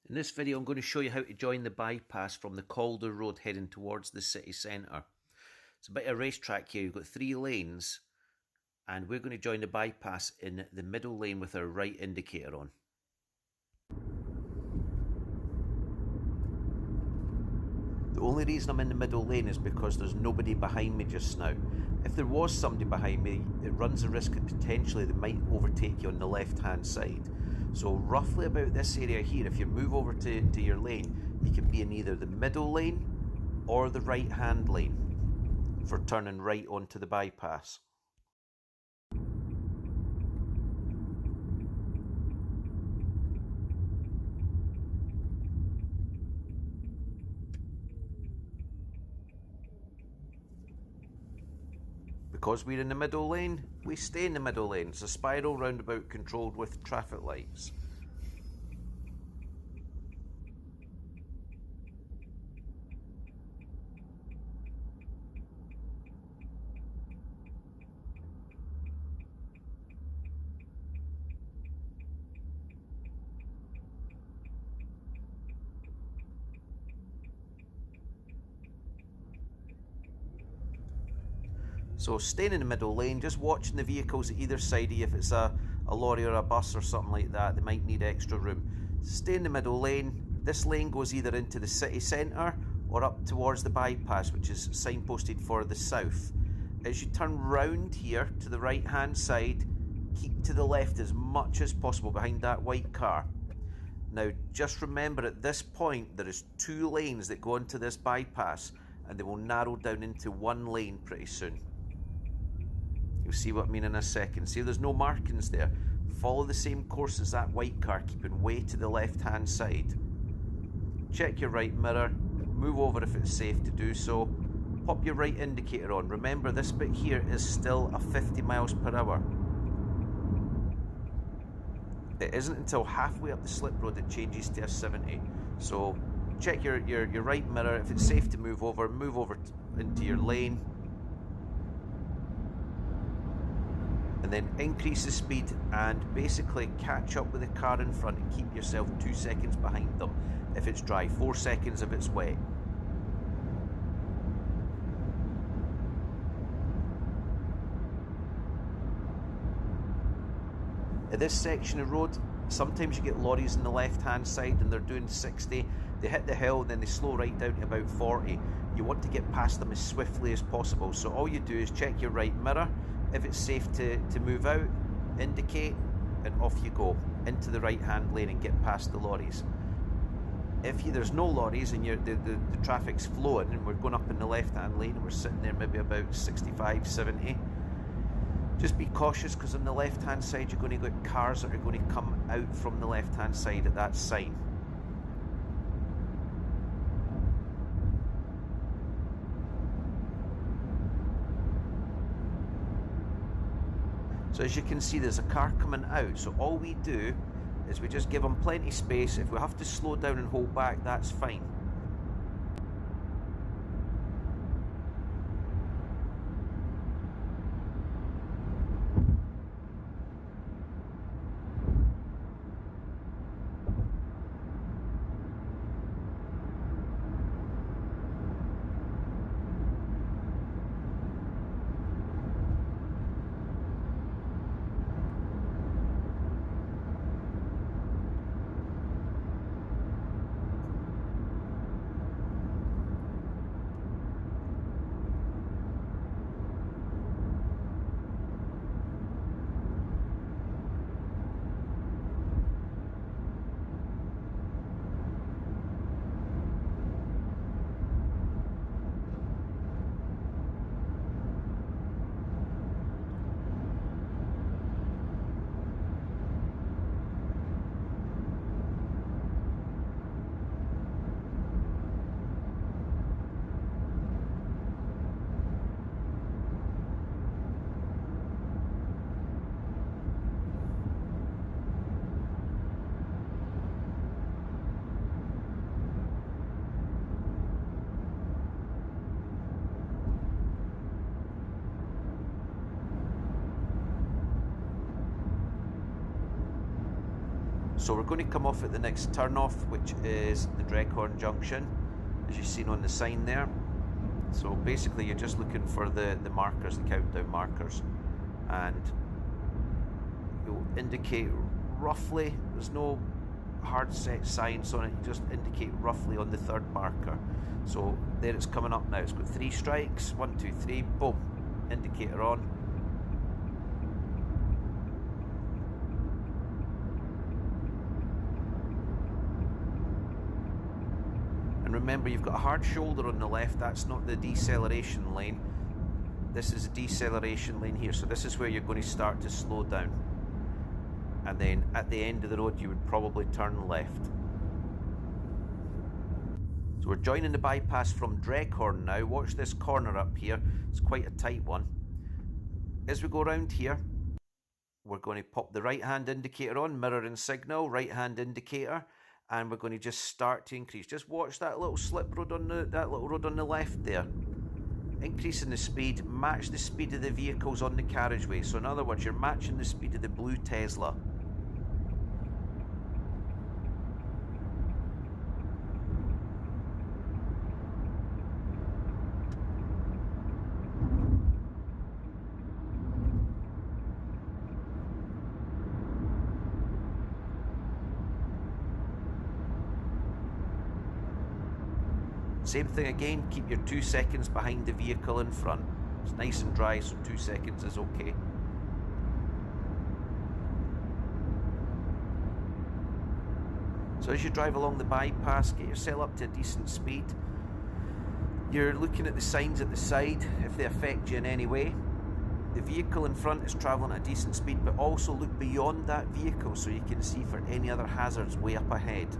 In this video I'm going to show you how to join the bypass from the Calder Road heading towards the city centre. It's a bit of a racetrack here. You've got 3 lanes and we're going to join the bypass in the middle lane with our right indicator on. The only reason I'm in the middle lane is because there's nobody behind me just now. If there was somebody behind me, it runs the risk that potentially they might overtake you on the left hand side. So roughly about this area here, if you move over to your lane, you can be in either the middle lane or the right hand lane for turning right onto the bypass. Because we're in the middle lane, we stay in the middle lane. It's a spiral roundabout controlled with traffic lights. So staying in the middle lane, just watching the vehicles at either side of you. If it's a lorry or a bus or something like that, they might need extra room. Stay in the middle lane. This lane goes either into the city centre or up towards the bypass, which is signposted for the south. As you turn round here to the right hand side, keep to the left as much as possible behind that white car. Now just remember, at this point there is 2 lanes that go into this bypass and they will narrow down into 1 lane pretty soon. You'll see what I mean in a second. See, there's no markings there. Follow the same course as that white car, keeping way to the left hand side. Check your right mirror, move over if it's safe to do so. Pop your right indicator on. Remember, this bit here is still a 50 miles per hour. It isn't until halfway up the slip road it changes to a 70. So check your right mirror. If it's safe to move over into your lane. And then increase the speed and basically catch up with the car in front and keep yourself 2 seconds behind them if it's dry, 4 seconds if it's wet. At this section of road, sometimes you get lorries on the left hand side and they're doing 60, they hit the hill and then they slow right down to about 40. You want to get past them as swiftly as possible, so all you do is check your right mirror. If it's safe to move out, indicate, and off you go into the right hand lane and get past the lorries. If there's no lorries and the traffic's flowing and we're going up in the left hand lane and we're sitting there maybe about 65, 70, just be cautious, because on the left hand side you're going to get cars that are going to come out from the left hand side at that sign. So as you can see, there's a car coming out, so all we do is we just give them plenty of space. If we have to slow down and hold back, that's fine. So we're going to come off at the next turn off, which is the Dreghorn junction, as you've seen on the sign there. So basically you're just looking for the markers, the countdown markers, and you'll indicate roughly, there's no hard set signs on it, you just indicate roughly on the third marker. So there it's coming up now, it's got 3 strikes, 1, 2, 3, boom, indicator on. And remember, you've got a hard shoulder on the left, that's not the deceleration lane. This is a deceleration lane here, so this is where you're going to start to slow down. And then at the end of the road, you would probably turn left. So we're joining the bypass from Dreghorn now. Watch this corner up here, it's quite a tight one. As we go around here, we're going to pop the right hand indicator on, mirror and signal, right hand indicator. And we're going to just start to increase. Just watch that little slip road on the left there. Increasing the speed, match the speed of the vehicles on the carriageway. So in other words, you're matching the speed of the blue Tesla. Same thing again, keep your 2 seconds behind the vehicle in front. It's nice and dry, so 2 seconds is okay. So as you drive along the bypass, get yourself up to a decent speed. You're looking at the signs at the side, if they affect you in any way. The vehicle in front is travelling at a decent speed, but also look beyond that vehicle so you can see for any other hazards way up ahead.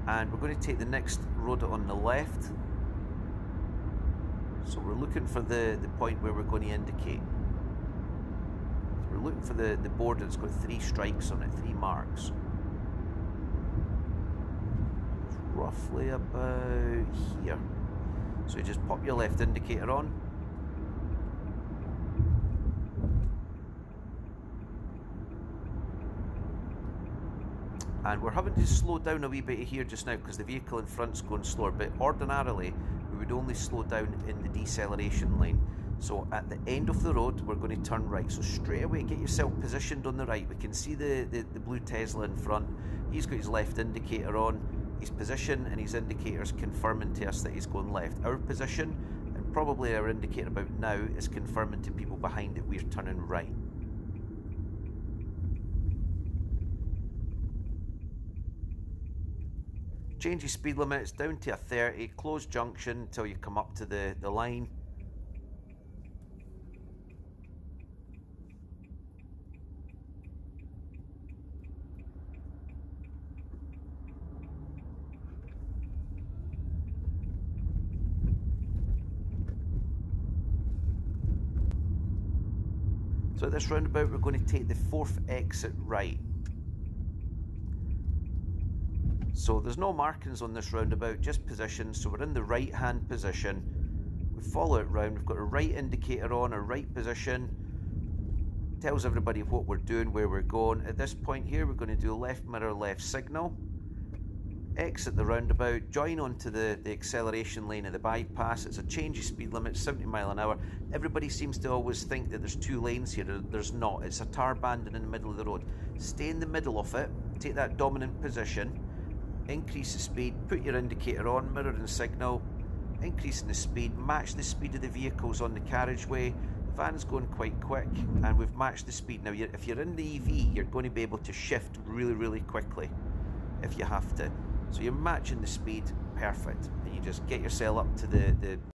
And we're going to take the next road on the left. So we're looking for the point where we're going to indicate. So we're looking for the board that's got 3 strikes on it, 3 marks. It's roughly about here. So you just pop your left indicator on. And we're having to slow down a wee bit here just now because the vehicle in front's going slower, but ordinarily we would only slow down in the deceleration lane. So at the end of the road, we're going to turn right. So straight away, get yourself positioned on the right. We can see the blue Tesla in front. He's got his left indicator on. His position and his indicators confirming to us that he's going left. Our position, and probably our indicator about now, is confirming to people behind that we're turning right. Change your speed limits down to a 30, close junction until you come up to the line. So at this roundabout, we're going to take the 4th exit right. So there's no markings on this roundabout, just positions. So we're in the right hand position. We follow it round. We've got a right indicator on, a right position. Tells everybody what we're doing, where we're going. At this point here, we're going to do left mirror, left signal. Exit the roundabout, join onto the acceleration lane of the bypass. It's a change of speed limit, 70 mile an hour. Everybody seems to always think that there's 2 lanes here. There's not. It's a tar banding in the middle of the road. Stay in the middle of it, take that dominant position. Increase the speed, put your indicator on, mirror and signal, increasing the speed, match the speed of the vehicles on the carriageway. The van's going quite quick and we've matched the speed. Now if you're in the EV, you're going to be able to shift really quickly if you have to. So you're matching the speed, perfect. And you just get yourself up to the